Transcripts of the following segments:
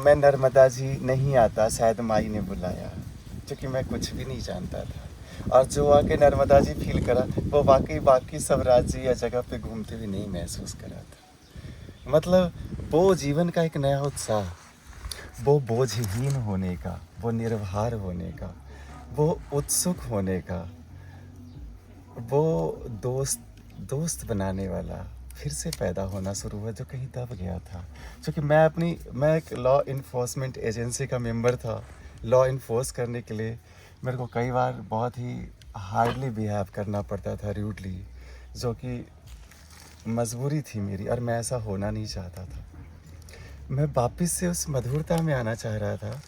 मैं नर्मदा जी नहीं आता, शायद माई ने बुलाया, क्योंकि मैं कुछ भी नहीं जानता था। और जो आके नर्मदा जी फील करा, वो वाकई बाकी सब राज्य या जगह पे घूमते हुए नहीं महसूस करा था। मतलब वो जीवन का एक नया उत्साह, वो बोझहीन होने का, वो निर्भर होने का, वो उत्सुक होने का, वो दोस्त बनाने वाला फिर से पैदा होना शुरू हुआ, जो कहीं दब गया था। क्योंकि मैं एक लॉ इन्फोर्समेंट एजेंसी का मेंबर था। लॉ इन्फोर्स करने के लिए मेरे को कई बार बहुत ही हार्डली बिहेव करना पड़ता था, रूडली, जो कि मजबूरी थी मेरी, और मैं ऐसा होना नहीं चाहता था। मैं वापस से उस मधुरता में आना चाह रहा था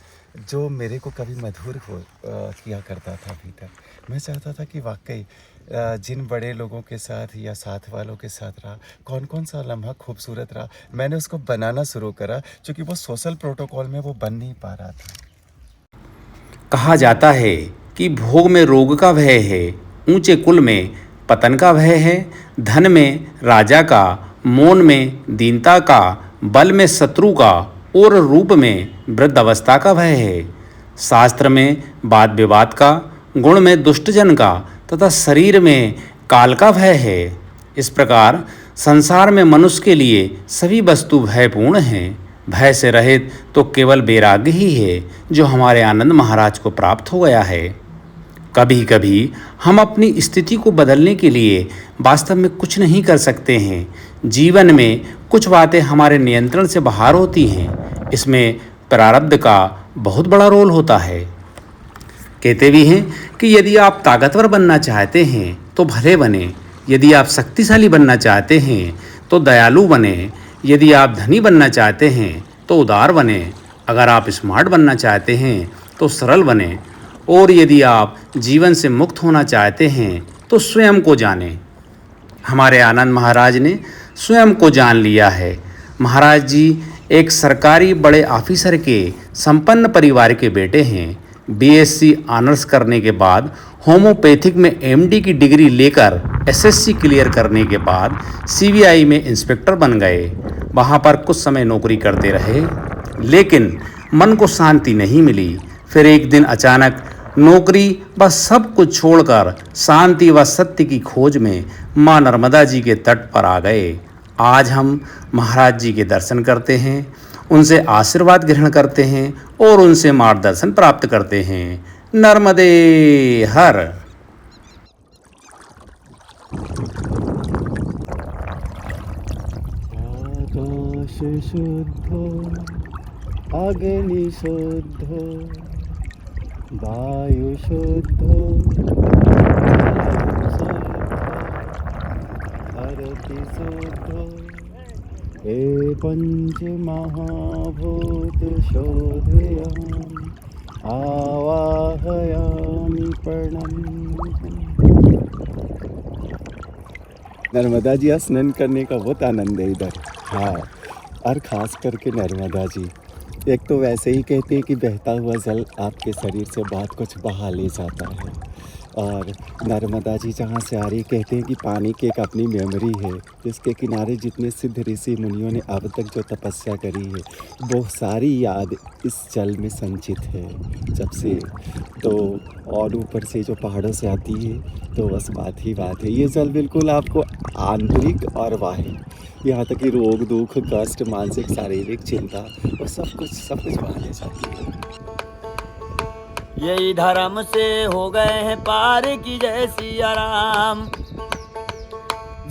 जो मेरे को कभी मधुर किया करता था भीतर। मैं चाहता था कि वाकई जिन बड़े लोगों के साथ या साथ वालों के साथ रहा, कौन कौन सा लम्हा खूबसूरत रहा, मैंने उसको बनाना शुरू करा, क्योंकि वो सोशल प्रोटोकॉल में वो बन नहीं पा रहा था। कहा जाता है कि भोग में रोग का भय है, ऊंचे कुल में पतन का भय है, धन में राजा का, मौन में दीनता का, बल में शत्रु का और रूप में वृद्ध अवस्था का भय है। शास्त्र में वाद विवाद का, गुण में दुष्टजन का तथा शरीर में काल का भय है। इस प्रकार संसार में मनुष्य के लिए सभी वस्तु भयपूर्ण हैं। भय से रहित तो केवल वैराग्य ही है, जो हमारे आनंद महाराज को प्राप्त हो गया है। कभी कभी हम अपनी स्थिति को बदलने के लिए वास्तव में कुछ नहीं कर सकते हैं। जीवन में कुछ बातें हमारे नियंत्रण से बाहर होती हैं। इसमें प्रारब्ध का बहुत बड़ा रोल होता है। कहते भी हैं कि यदि आप ताकतवर बनना चाहते हैं तो भले बने, यदि आप शक्तिशाली बनना चाहते हैं तो दयालु बने, यदि आप धनी बनना चाहते हैं तो उदार बने, अगर आप स्मार्ट बनना चाहते हैं तो सरल बने, और यदि आप जीवन से मुक्त होना चाहते हैं तो स्वयं को जानें। हमारे आनंद महाराज ने स्वयं को जान लिया है। महाराज जी एक सरकारी बड़े ऑफिसर के संपन्न परिवार के बेटे हैं। बीएससी ऑनर्स करने के बाद होम्योपैथिक में एमडी की डिग्री लेकर एसएससी क्लियर करने के बाद सीबीआई में इंस्पेक्टर बन गए। वहाँ पर कुछ समय नौकरी करते रहे, लेकिन मन को शांति नहीं मिली। फिर एक दिन अचानक नौकरी व सब कुछ छोड़कर शांति व सत्य की खोज में माँ नर्मदा जी के तट पर आ गए। आज हम महाराज जी के दर्शन करते हैं, उनसे आशीर्वाद ग्रहण करते हैं और उनसे मार्गदर्शन प्राप्त करते हैं। नर्मदे हर। आकाश शुद्ध, अग्नि शुद्ध, वायु शुद्ध, धरती शुद्ध, हे पंच महाभूत शोधयामि, आवाहयामि प्रणम्य। नर्मदा जी स्नान करने का बहुत आनंद है इधर। हाँ, और ख़ास करके नर्मदा जी, एक तो वैसे ही कहते हैं कि बहता हुआ जल आपके शरीर से बहुत कुछ बहा ले जाता है, और नर्मदा जी जहाँ से आ रही, कहते हैं कि पानी की एक अपनी मेमोरी है, जिसके किनारे जितने सिद्ध ऋषि मुनियों ने अब तक जो तपस्या करी है, वो सारी याद इस जल में संचित है जब से। तो और ऊपर से जो पहाड़ों से आती है, तो बस बात ही बात है। ये जल बिल्कुल आपको आंतरिक और बाहरी, यहाँ तक कि रोग दुख कष्ट मानसिक शारीरिक चिंता और सब कुछ बहा ले जाती है। यही धर्म से हो गए हैं पार की जय सिया राम।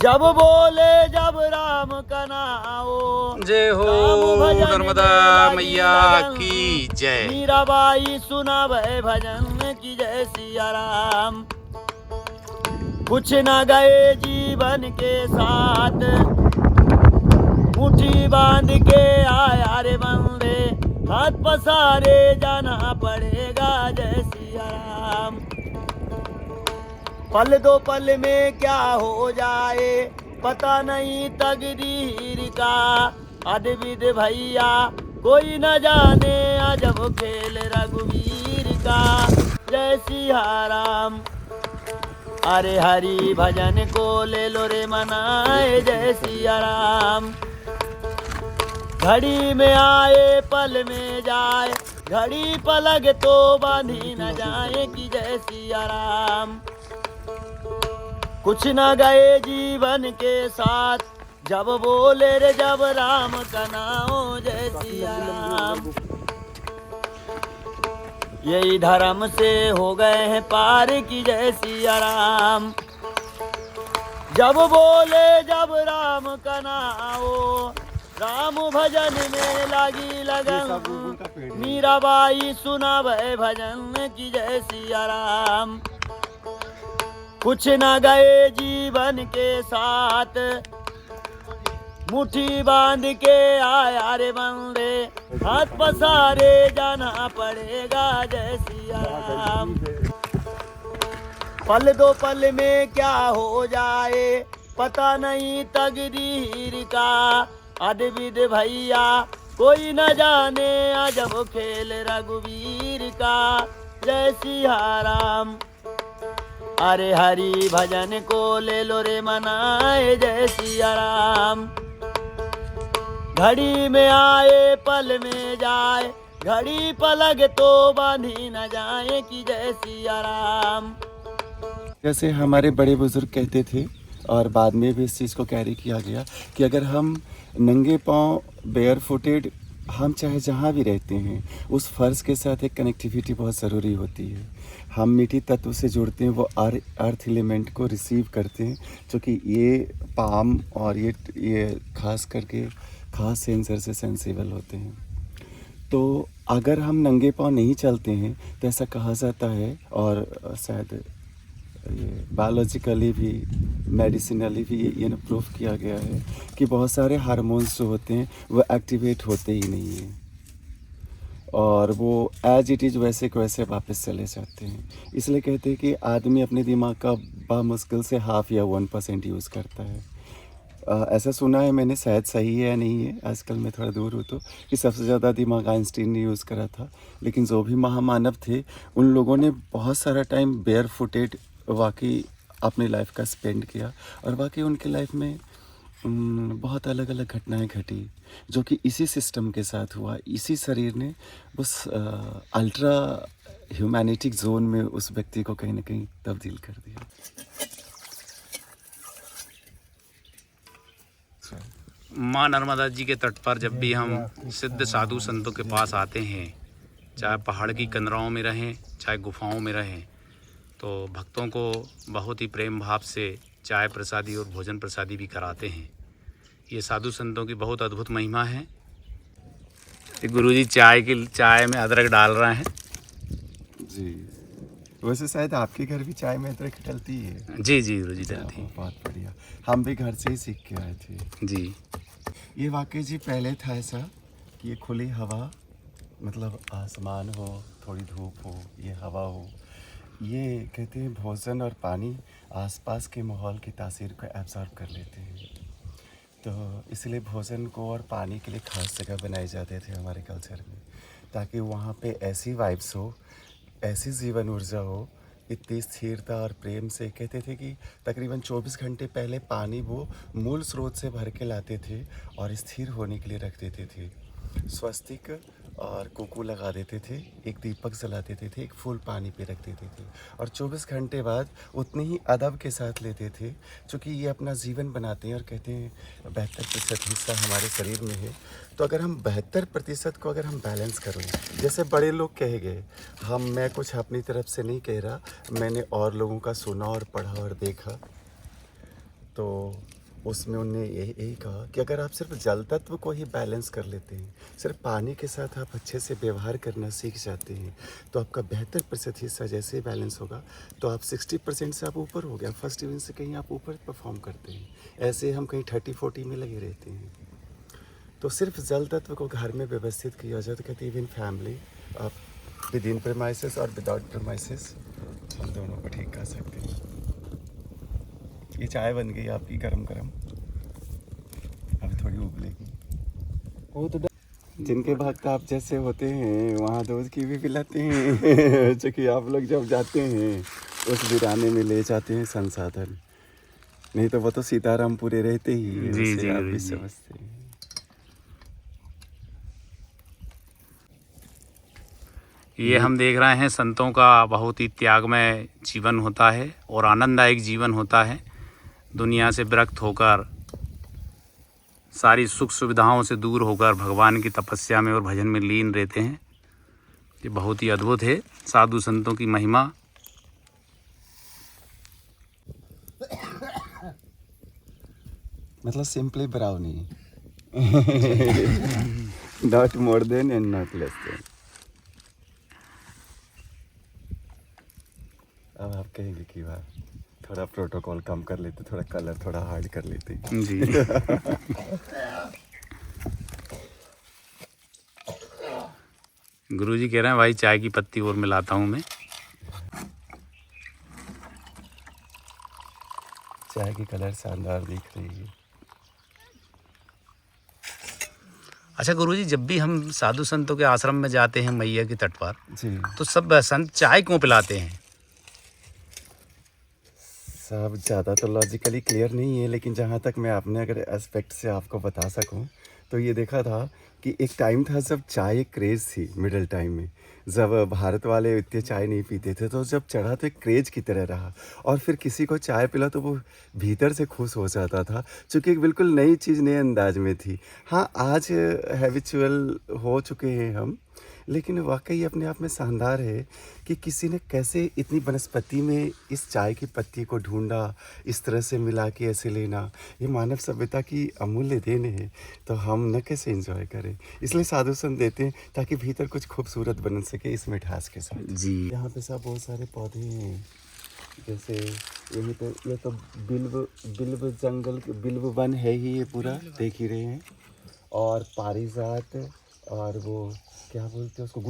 जब बोले जब राम का नाम, जय हो नर्मदा मैया की जय। मीराबाई सुना भय भजन की जय सिया राम। कुछ न गए जीवन के साथ, मुट्ठी बांध के आया रे बंदे, हाथ पसारे जाना पड़ेगा जय सिया राम। पल दो पल में क्या हो जाए पता नहीं तकदीर का, अद्विद भैया कोई न जाने अजब खेल रघुवीर का जय सिया राम। अरे हरि भजन को ले लो रे मनाए जय सिया राम। घड़ी में आए पल में जाए, घड़ी पलक तो बांधी न जाए कि जय सिया राम। कुछ न गए जीवन के साथ, जब बोले रे जब राम का नाम जय सिया राम। यही धर्म से हो गए हैं पार की जय सिया राम। जब बोले जब राम का नाम, राम भजन में लगी लगन, मीराबाई सुनावे भजन की जय सिया राम। कुछ न गए जीवन के साथ, मुट्ठी बांध के आया रे बंदे, हाथ पसारे जाना पड़ेगा जय सिया राम। पल दो पल में क्या हो जाए, पता नहीं तकदीर का, अद्विद भैया कोई न जाने अजब खेल रघुवीर का जय सिया राम। अरे हरि भजन को ले लो रे मनाए जय सिया राम। घड़ी में आए पल में जाए, घड़ी पलक तो बांधी न जाए कि जय सिया राम। जैसे हमारे बड़े बुजुर्ग कहते थे और बाद में भी इस चीज़ को कैरी किया गया कि अगर हम नंगे पाँव बेयर फुटेड, हम चाहे जहाँ भी रहते हैं, उस फ़र्ज़ के साथ एक कनेक्टिविटी बहुत ज़रूरी होती है। हम मिट्टी तत्व से जुड़ते हैं, वो अर्थ एलिमेंट को रिसीव करते हैं, जो कि ये पाम और ये खास करके खास सेंसर से सेंसिबल होते हैं। तो अगर हम नंगे पाँव नहीं चलते हैं तो ऐसा कहा जाता है, और शायद ये बायोलॉजिकली भी मेडिसिनली भी ये प्रूव किया गया है कि बहुत सारे हार्मोन्स जो होते हैं वो एक्टिवेट होते ही नहीं हैं, और वो एज इट इज़ वैसे के वैसे वापस चले जाते हैं। इसलिए कहते हैं कि आदमी अपने दिमाग का बामुश्किल से 1/2 या 1% यूज़ करता है। ऐसा सुना है मैंने, शायद सही है या नहीं है, आजकल मैं थोड़ा दूर हूँ तो, कि सबसे ज़्यादा दिमाग आइंस्टीन ने यूज़ करा था। लेकिन जो भी महामानव थे उन लोगों ने बहुत सारा टाइम बेयर फुटेड वाकई अपनी लाइफ का स्पेंड किया, और वाकई उनके लाइफ में बहुत अलग अलग घटनाएं घटी, जो कि इसी सिस्टम के साथ हुआ। इसी शरीर ने उस अल्ट्रा ह्यूमैनिटिक जोन में उस व्यक्ति को कहीं ना कहीं तब्दील कर दिया। माँ नर्मदा जी के तट पर जब भी हम सिद्ध साधु संतों के पास आते हैं, चाहे पहाड़ की कंदराओं में रहें चाहे गुफाओं में रहें, तो भक्तों को बहुत ही प्रेम भाव से चाय प्रसादी और भोजन प्रसादी भी कराते हैं। ये साधु संतों की बहुत अद्भुत महिमा है। गुरुजी चाय में अदरक डाल रहे हैं। जी, वैसे शायद आपके घर भी चाय में अदरक डलती है। जी जी गुरुजी डलती है। बहुत बढ़िया, हम भी घर से ही सीख के आए थे जी। ये वाकई जी पहले था ऐसा कि ये खुली हवा, मतलब आसमान हो, थोड़ी धूप हो, ये हवा हो, ये कहते हैं भोजन और पानी आसपास के माहौल की तासीर को एब्जॉर्ब कर लेते हैं। तो इसलिए भोजन को और पानी के लिए खास जगह बनाए जाते थे हमारे कल्चर में, ताकि वहाँ पे ऐसी वाइब्स हो, ऐसी जीवन ऊर्जा हो, इतनी स्थिरता और प्रेम से। कहते थे कि तकरीबन 24 घंटे पहले पानी वो मूल स्रोत से भर के लाते थे और स्थिर होने के लिए रख देते थे। स्वस्तिक और कुकू लगा देते थे, एक दीपक जला देते थे, एक फूल पानी पे रख देते थे, और 24 घंटे बाद उतने ही अदब के साथ लेते थे, क्योंकि ये अपना जीवन बनाते हैं। और कहते हैं 72% हिस्सा हमारे शरीर में है। तो अगर हम 72% को अगर हम बैलेंस करें, जैसे बड़े लोग कहे गए, मैं कुछ अपनी तरफ से नहीं कह रहा, मैंने और लोगों का सुना और पढ़ा और देखा, तो उसमें उन्होंने यही कहा कि अगर आप सिर्फ जल तत्व को ही बैलेंस कर लेते हैं, सिर्फ पानी के साथ आप अच्छे से व्यवहार करना सीख जाते हैं, तो आपका 72% हिस्सा जैसे ही बैलेंस होगा तो आप 60% से आप ऊपर हो गया। फर्स्ट डिवीजन से कहीं आप ऊपर परफॉर्म करते हैं। ऐसे हम कहीं 30-40 में लगे रहते हैं। तो सिर्फ जल तत्व को घर में व्यवस्थित किया जाए तो कहते हैं इवन फैमिली, आप विद इन प्रेमाइसेस और विदाउट प्रेमाइसेस, हम दोनों को ठीक कर सकते हैं। ये चाय बन गई आपकी गरम गरम, अभी थोड़ी उबलेगी। वो तो जिनके भक्त आप जैसे होते हैं वहाँ दूध की भी पिलाते हैं क्योंकि आप लोग जब जाते हैं उस वीराने में ले जाते हैं संसाधन, नहीं तो वो तो सीताराम पूरे रहते ही हैं, जी उससे जी आप भी जी। समझते हैं। ये हम देख रहे हैं संतों का बहुत ही त्यागमय जीवन होता है और आनंददायक जीवन होता है। दुनिया से विरक्त होकर, सारी सुख सुविधाओं से दूर होकर भगवान की तपस्या में और भजन में लीन रहते हैं। ये बहुत ही अद्भुत है साधु संतों की महिमा। मतलब simply brownie, not more than and not less than. अब आप कहेंगे कि वाह, थोड़ा प्रोटोकॉल कम कर लेते, थोड़ा कलर थोड़ा हार्ड कर लेते। जी। गुरुजी कह रहे हैं भाई चाय की पत्ती और मिलाता हूँ मैं। चाय की कलर शानदार दिख रही है। अच्छा गुरुजी, जब भी हम साधु संतों के आश्रम में जाते हैं मैया के तट पर, जी, तो सब संत चाय क्यों पिलाते हैं? सब ज़्यादा तो लॉजिकली क्लियर नहीं है, लेकिन जहाँ तक मैं अपने अगर एस्पेक्ट से आपको बता सकूँ तो ये देखा था कि एक टाइम था जब चाय एक क्रेज़ थी। मिडिल टाइम में जब भारत वाले इतने चाय नहीं पीते थे, तो जब चढ़ा तो एक क्रेज़ की तरह रहा, और फिर किसी को चाय पिला तो वो भीतर से खुश हो जाता था, क्योंकि एक बिल्कुल नई चीज़ नए अंदाज में थी। हाँ, आज हैबिचुअल हो चुके हैं हम, लेकिन वाकई अपने आप में शानदार है कि किसी ने कैसे इतनी वनस्पति में इस चाय की पत्ती को ढूंढा, इस तरह से मिला के ऐसे लेना। ये मानव सभ्यता की अमूल्य देन है, तो हम न कैसे एंजॉय करें। इसलिए साधु संत देते हैं ताकि भीतर कुछ खूबसूरत बन सके इस मिठास के साथ। जी। यहाँ पे सब बहुत सारे पौधे हैं, जैसे यही पे ये तो बिल्व जंगल, बिल्व वन है ही ये पूरा, देख ही रहे हैं। और पारिजात, और वो क्या बोलते हैं उसको,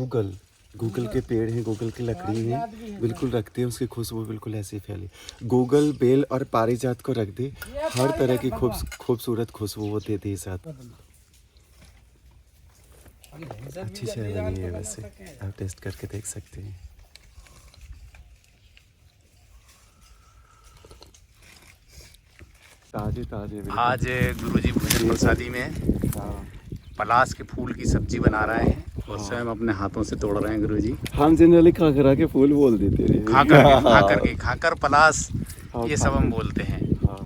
गूगल के पेड़ हैं, गूगल की लकड़ी है, बिल्कुल रखते हैं, उसकी खुशबू बिल्कुल ऐसी फैली। गूगल, बेल और पारिजात को रख दे, हर तरह की खूबसूरत खुशबू वो देते हैं साथ। अच्छी चाय बनी है वैसे, आप टेस्ट करके देख सकते हैं। ताजे ताजे आज गुरुजी भोजन प्रसादी में हाँ, पलाश के फूल की सब्जी बना रहे हैं और स्वयं अपने हाथों से तोड़ रहे हैं गुरुजी। हम जनरली खाकरा के फूल बोल देते हैं, खाकर पलाश, हाँ, ये सब हम बोलते हैं। हाँ।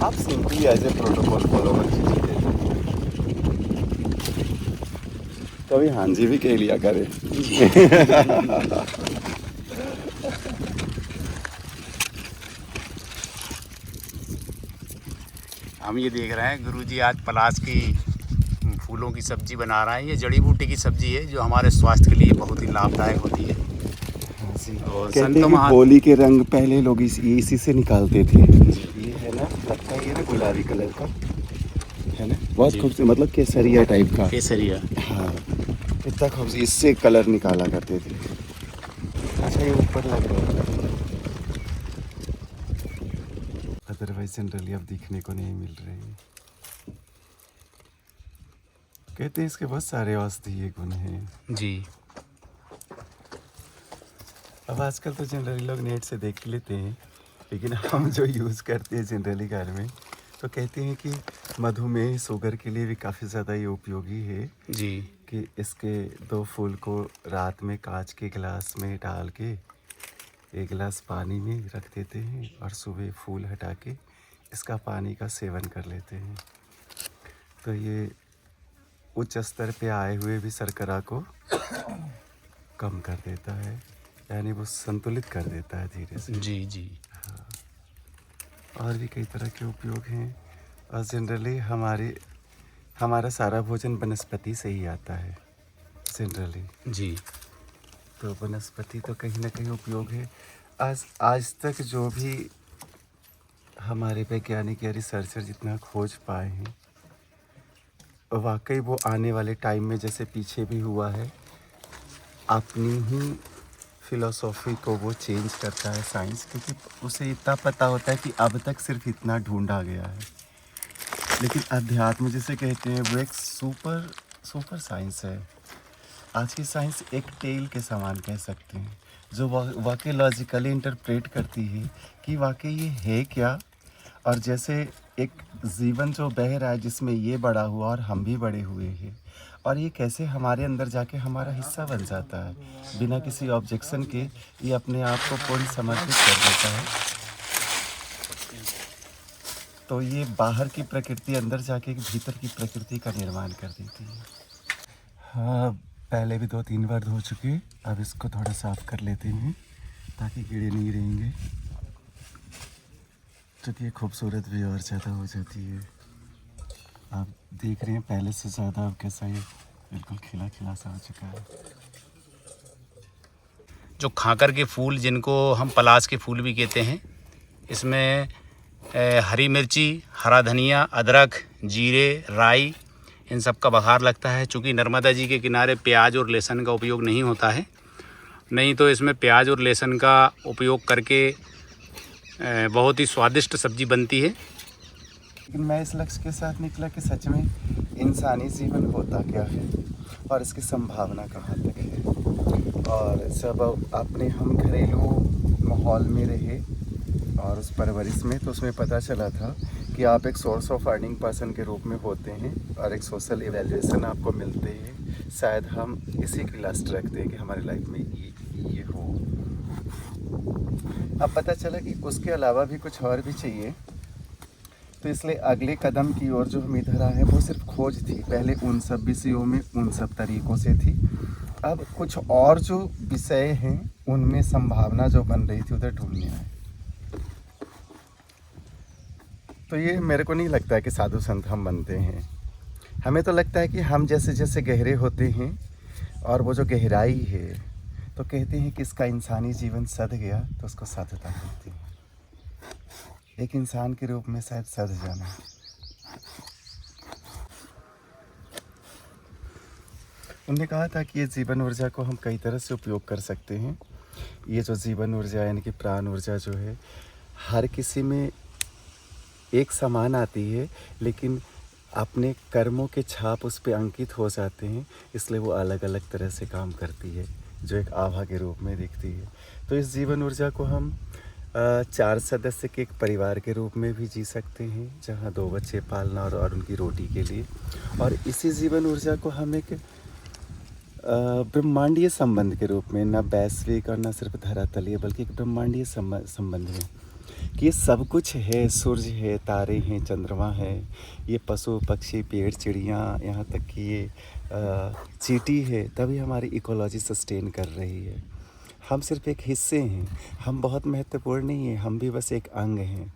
आप simply as a protocol follow करके कभी हाँ जी भी कह लिया करे। हम ये देख रहे हैं गुरुजी आज पलाश की फूलों की सब्जी बना रहे हैं। ये जड़ी बूटी की सब्जी है जो हमारे स्वास्थ्य के लिए बहुत ही लाभदायक होती है। और कहते हैं संतों कि महा होली के रंग पहले लोग इसी से निकालते थे। ये है ना, लगता है ये ना गुलाबी कलर का है ना, बहुत खूबसूरत, मतलब केसरिया टाइप का। केसरिया, हाँ, इतना खूबसूरत, इससे कलर निकाला करते थे। अच्छा, ये ऊपर लग रहा है, अदरवाइज जनरली अब दिखने को नहीं मिल रहे हैं। कहते हैं इसके बहुत सारे औषधीय गुण हैं। जी। अब आजकल तो जनरली लोग नेट से देख लेते हैं, लेकिन हम जो यूज़ करते हैं जनरली घर में, तो कहते हैं कि मधुमेह, शुगर के लिए भी काफ़ी ज़्यादा ये उपयोगी है। जी। कि इसके 2 फूल को रात में कांच के गिलास में डाल के 1 गिलास पानी में रख देते हैं, और सुबह फूल हटा के इसका पानी का सेवन कर लेते हैं, तो ये उच्च स्तर पे आए हुए भी शर्करा को कम कर देता है, यानी वो संतुलित कर देता है धीरे से। जी। जी। हाँ, और भी कई तरह के उपयोग हैं, और जनरली हमारा सारा भोजन वनस्पति से ही आता है जनरली। जी। तो वनस्पति तो कहीं ना कहीं उपयोग है। आज तक जो भी हमारे वैज्ञानिक या रिसर्चर जितना खोज पाए हैं, वाकई वो आने वाले टाइम में, जैसे पीछे भी हुआ है, अपनी ही फिलॉसफी को वो चेंज करता है साइंस, क्योंकि उसे इतना पता होता है कि अब तक सिर्फ इतना ढूंढा गया है। लेकिन अध्यात्म जिसे कहते हैं वो एक सुपर साइंस है। आज की साइंस एक टेल के समान कह सकते हैं, जो वाकई लॉजिकली इंटरप्रेट करती है कि वाकई ये है क्या। और जैसे एक जीवन जो बह रहा है, जिसमें ये बड़ा हुआ और हम भी बड़े हुए हैं, और ये कैसे हमारे अंदर जाके हमारा हिस्सा बन जाता है, बिना किसी ऑब्जेक्शन के ये अपने आप को पूर्ण समर्पित कर देता है। तो ये बाहर की प्रकृति अंदर जाके भीतर की प्रकृति का निर्माण कर देती है। हाँ, पहले भी 2-3 बार धो चुके, अब इसको थोड़ा साफ कर लेते हैं ताकि कीड़े नहीं रहेंगे, क्योंकि ये खूबसूरत भी और ज़्यादा हो जाती है। आप देख रहे हैं पहले से ज़्यादा अब कैसा ये बिल्कुल खिला खिला सा हो चुका है। जो खाकर के फूल, जिनको हम पलाश के फूल भी कहते हैं, इसमें हरी मिर्ची, हरा धनिया, अदरक, जीरे, राई, इन सब का बघार लगता है। चूँकि नर्मदा जी के किनारे प्याज और लहसुन का उपयोग नहीं होता है, नहीं तो इसमें प्याज और लहसुन का उपयोग करके बहुत ही स्वादिष्ट सब्जी बनती है। लेकिन मैं इस लक्ष्य के साथ निकला कि सच में इंसानी जीवन होता क्या है और इसकी संभावना कहाँ तक है। और जब अपने हम घरेलू माहौल में रहे और उस परवरिश में, तो उसमें पता चला था कि आप एक सोर्स ऑफ अर्निंग पर्सन के रूप में होते हैं और एक सोशल इवैल्यूएशन आपको मिलते हैं। शायद हम इसी की लस्ट रखते हैं कि हमारी लाइफ में ये हो। अब पता चला कि उसके अलावा भी कुछ और भी चाहिए, तो इसलिए अगले कदम की ओर जो हम इधर आए हैं वो सिर्फ खोज थी। पहले उन सब विषयों में उन सब तरीक़ों से थी, अब कुछ और जो विषय हैं उनमें संभावना जो बन रही थी उधर ढूंढने आए। तो ये मेरे को नहीं लगता है कि साधु संत हम बनते हैं। हमें तो लगता है कि हम जैसे जैसे गहरे होते हैं और वो जो गहराई है, तो कहते हैं कि इसका इंसानी जीवन सध गया तो उसको साधुता मिलती है। एक इंसान के रूप में शायद सध जाना। उन्होंने कहा था कि ये जीवन ऊर्जा को हम कई तरह से उपयोग कर सकते हैं। ये जो जीवन ऊर्जा यानी कि प्राण ऊर्जा जो है, हर किसी में एक समान आती है, लेकिन अपने कर्मों के छाप उस पर अंकित हो जाते हैं, इसलिए वो अलग अलग तरह से काम करती है, जो एक आभा के रूप में दिखती है। तो इस जीवन ऊर्जा को हम 4 सदस्य के एक परिवार के रूप में भी जी सकते हैं, जहाँ 2 बच्चे पालना और उनकी रोटी के लिए। और इसी जीवन ऊर्जा को हम एक ब्रह्मांडीय संबंध के रूप में, न वैश्विक और न सिर्फ धरातलीय, बल्कि एक ब्रह्मांडीय संबंध में कि ये सब कुछ है। सूर्य है, तारे हैं, चंद्रमा है, ये पशु पक्षी, पेड़ चिड़ियाँ, यहाँ तक कि ये चींटी है, तभी हमारी इकोलॉजी सस्टेन कर रही है। हम सिर्फ एक हिस्से हैं, हम बहुत महत्वपूर्ण नहीं हैं, हम भी बस एक अंग हैं।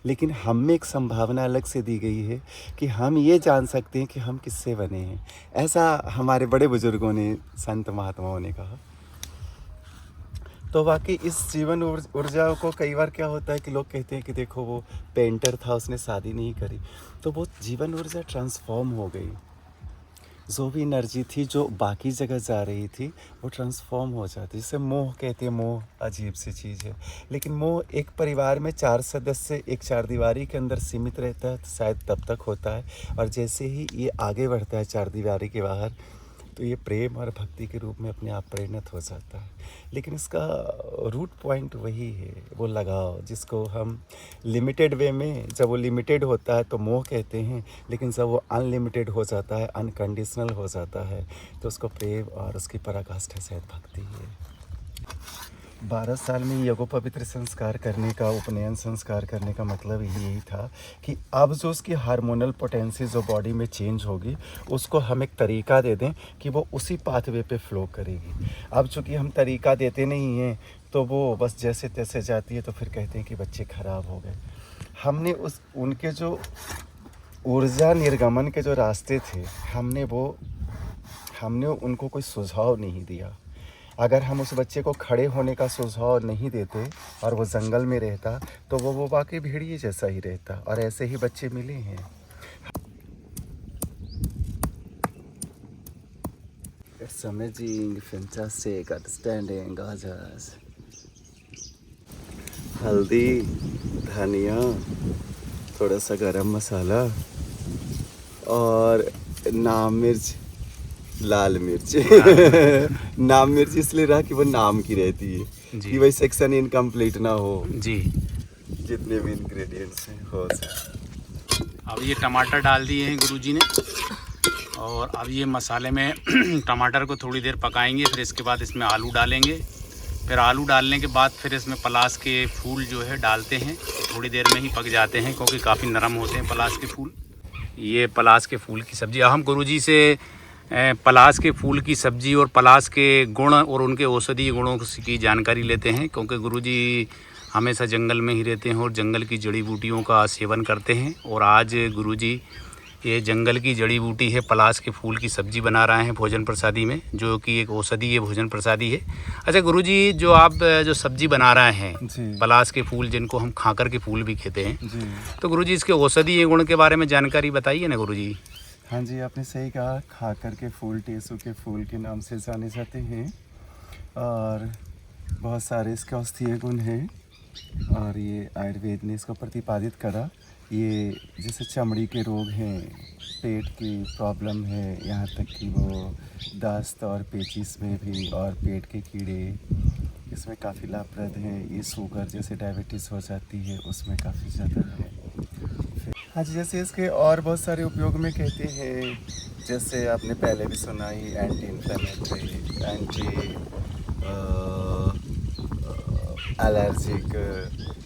लेकिन हम में एक संभावना अलग से दी गई है कि हम ये जान सकते हैं कि हम किससे बने हैं। ऐसा हमारे बड़े बुजुर्गों ने, संत महात्माओं ने कहा। तो वाकई इस जीवन ऊर्जा को कई बार क्या होता है कि लोग कहते हैं कि देखो वो पेंटर था, उसने शादी नहीं करी, तो वो जीवन ऊर्जा ट्रांसफॉर्म हो गई। जो भी एनर्जी थी जो बाकी जगह जा रही थी वो ट्रांसफॉर्म हो जाती है। जैसे मोह कहते हैं, मोह अजीब सी चीज़ है, लेकिन मोह एक परिवार में 4 सदस्य एक चारदीवारी के अंदर सीमित रहता है, तो शायद तब तक होता है। और जैसे ही ये आगे बढ़ता है चारदीवारी के बाहर, तो ये प्रेम और भक्ति के रूप में अपने आप परिणत हो जाता है। लेकिन इसका रूट पॉइंट वही है, वो लगाव, जिसको हम लिमिटेड वे में, जब वो लिमिटेड होता है तो मोह कहते हैं, लेकिन जब वो अनलिमिटेड हो जाता है, अनकंडीशनल हो जाता है, तो उसको प्रेम और उसकी पराकाष्ठा शायद भक्ति है। 12 साल में यज्ञोपवित्र संस्कार करने का, उपनयन संस्कार करने का मतलब यही था कि अब जो उसकी हार्मोनल पोटेंसी जो बॉडी में चेंज होगी, उसको हम एक तरीका दे दें कि वो उसी पाथवे पे फ्लो करेगी। अब चूँकि हम तरीका देते नहीं हैं, तो वो बस जैसे तैसे जाती है, तो फिर कहते हैं कि बच्चे ख़राब हो गए। हमने उनके जो ऊर्जा निर्गमन के जो रास्ते थे, हमने उनको कोई सुझाव नहीं दिया। अगर हम उस बच्चे को खड़े होने का सुझाव नहीं देते और वो जंगल में रहता, तो वो वाकई भेड़िए जैसा ही रहता। और ऐसे ही बच्चे मिले हैं। It's amazing, fantastic, outstanding, gorgeous. हल्दी, धनिया, थोड़ा सा गरम मसाला और नाम मिर्च, लाल मिर्च। नाम मिर्च इसलिए रहा कि वो नाम की रहती है कि वही सेक्शन इनकम्प्लीट ना हो जी, जितने भी इंग्रेडिएंट्स हैं हो सके। अब ये टमाटर डाल दिए हैं गुरुजी ने, और अब ये मसाले में टमाटर को थोड़ी देर पकाएंगे, फिर इसके बाद इसमें आलू डालेंगे। फिर आलू डालने के बाद फिर इसमें पलास के फूल जो है डालते हैं, थोड़ी देर में ही पक जाते हैं क्योंकि काफ़ी नरम होते हैं पलास के फूल। ये पलास के फूल की सब्ज़ी। हम गुरुजी से पलास के फूल की सब्ज़ी और पलास के गुण और उनके औषधीय गुणों की जानकारी लेते हैं, क्योंकि गुरुजी हमेशा जंगल में ही रहते हैं और जंगल की जड़ी बूटियों का सेवन करते हैं। और आज गुरुजी ये जंगल की जड़ी बूटी है पलास के फूल की सब्ज़ी बना रहे हैं भोजन प्रसादी में, जो कि एक औषधीय भोजन प्रसादी है। अच्छा गुरुजी, जो आप जो सब्ज़ी बना रहे हैं पलास के फूल, जिनको हम खाकर के फूल भी कहते हैं, तो गुरुजी इसके औषधीय गुण के बारे में जानकारी बताइए ना गुरुजी। हाँ जी, आपने सही कहा, खाकर के फूल टेसू के फूल के नाम से जाने जाते हैं और बहुत सारे इसके औषधीय गुण हैं। और ये आयुर्वेद ने इसको प्रतिपादित करा। ये जैसे चमड़ी के रोग हैं, पेट की प्रॉब्लम है, यहाँ तक कि वो दस्त और पेचिस में भी, और पेट के कीड़े इसमें काफ़ी लाभप्रद हैं। ये शुगर जैसे डायबिटीज़ हो जाती है उसमें काफ़ी ज़्यादा है। हाँ जी, जैसे इसके और बहुत सारे उपयोग में कहते हैं, जैसे आपने पहले भी सुना ही, एंटी इन्फ्लेमेटरी, एंटी एलर्जिक,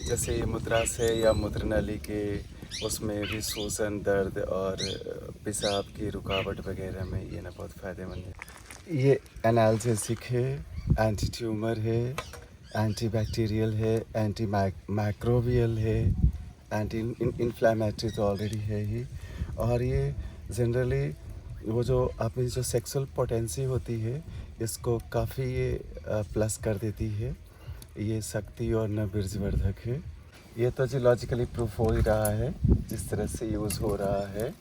जैसे मूत्राशय या मूत्रनली के उसमें भी सूजन, दर्द और पेशाब की रुकावट वगैरह में ये ना बहुत फ़ायदेमंद है। ये एनाल्जेसिक है, एंटी ट्यूमर है, एंटी बैक्टीरियल है, एंटी माइक्रोबियल है, एंटी इन्फ्लेमेटरी तो ऑलरेडी है ही। और ये जनरली वो जो अपनी जो सेक्सुअल पोटेंसी होती है इसको काफ़ी ये प्लस कर देती है। ये शक्ति और न बीर्जवर्धक है। ये तो जियोलॉजिकली प्रूफ हो ही रहा है जिस तरह से यूज़ हो रहा है।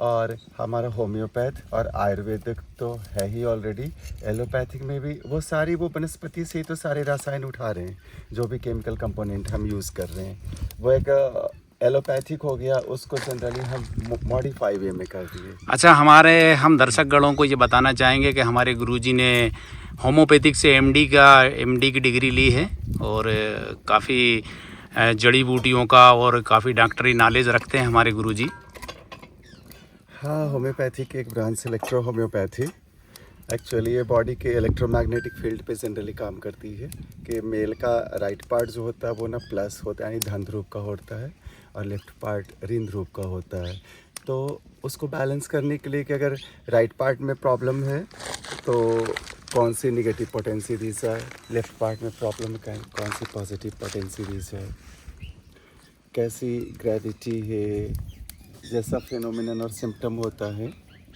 और हमारा होम्योपैथ और आयुर्वेदिक तो है ही ऑलरेडी, एलोपैथिक में भी वो सारी वो वनस्पति से तो सारे रसायन उठा रहे हैं, जो भी केमिकल कंपोनेंट हम यूज़ कर रहे हैं वो एक एलोपैथिक हो गया, उसको जनरली हम मॉडिफाई वे में कर दिए। अच्छा, हम दर्शकगणों को ये बताना चाहेंगे कि हमारे गुरुजी ने होम्योपैथिक से एमडी की डिग्री ली है और काफ़ी जड़ी बूटियों का और काफ़ी डॉक्टरी नॉलेज रखते हैं हमारे गुरुजी। हाँ, होम्योपैथी की एक ब्रांच इलेक्ट्रो होम्योपैथी एक्चुअली ये बॉडी के इलेक्ट्रोमैग्नेटिक फील्ड पे जनरली काम करती है कि मेल का राइट पार्ट जो होता है वो ना प्लस होता है, यानी धन ध्रुव का होता है, और लेफ्ट पार्ट ऋण ध्रुव का होता है। तो उसको बैलेंस करने के लिए कि अगर राइट पार्ट में प्रॉब्लम है तो कौन सी निगेटिव पोटेंसी दी जाए, लेफ्ट पार्ट में प्रॉब्लम है कौन सी पॉजिटिव पोटेंसी दी जाए, कैसी ग्रेविटी है, जैसा फिनोमिनन और सिम्टम होता है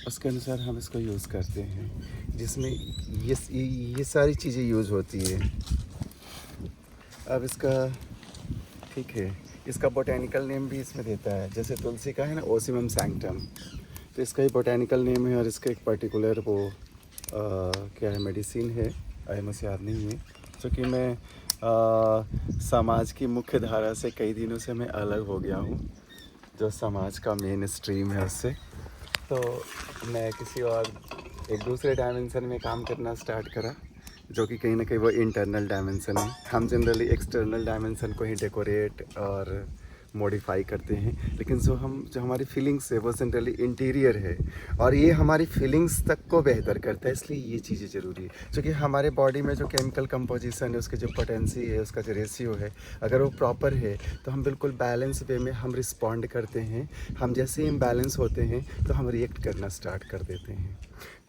उसके अनुसार हम इसको यूज़ करते हैं, जिसमें ये सारी चीज़ें यूज़ होती है। अब इसका ठीक है, इसका बोटेनिकल नेम भी इसमें देता है, जैसे तुलसी का है ना ओसिमम सैंक्टम, तो इसका ही बोटेनिकल नेम है और इसका एक पर्टिकुलर वो क्या है मेडिसिन है, मुझे याद नहीं है। क्योंकि मैं समाज की मुख्य धारा से कई दिनों से मैं अलग हो गया हूँ, जो समाज का मेन स्ट्रीम है उससे, तो मैं किसी और एक दूसरे डायमेंशन में काम करना स्टार्ट करा, जो कि कहीं ना कहीं वो इंटरनल डायमेंशन है। हम जनरली एक्सटर्नल डायमेंशन को ही डेकोरेट और मॉडिफाई करते हैं, लेकिन जो हमारी फीलिंग्स है वो जनरली इंटीरियर है और ये हमारी फीलिंग्स तक को बेहतर करता है। इसलिए ये चीज़ें ज़रूरी है, क्योंकि हमारे बॉडी में जो केमिकल कंपोजिशन है, उसकी जो पोटेंसी है, उसका जो रेशियो है, अगर वो प्रॉपर है तो हम बिल्कुल बैलेंस वे में हम रिस्पॉन्ड करते हैं। हम जैसे ही इम्बैलेंस होते हैं तो हम रिएक्ट करना स्टार्ट कर देते हैं।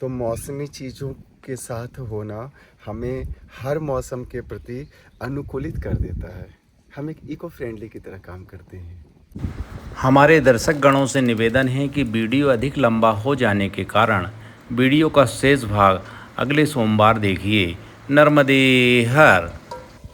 तो मौसमी चीज़ों के साथ होना हमें हर मौसम के प्रति अनुकूलित कर देता है। हम एक इको फ्रेंडली की तरह काम करते हैं। हमारे दर्शक गणों से निवेदन है कि वीडियो अधिक लंबा हो जाने के कारण वीडियो का शेष भाग अगले सोमवार देखिए। नर्मदे हर।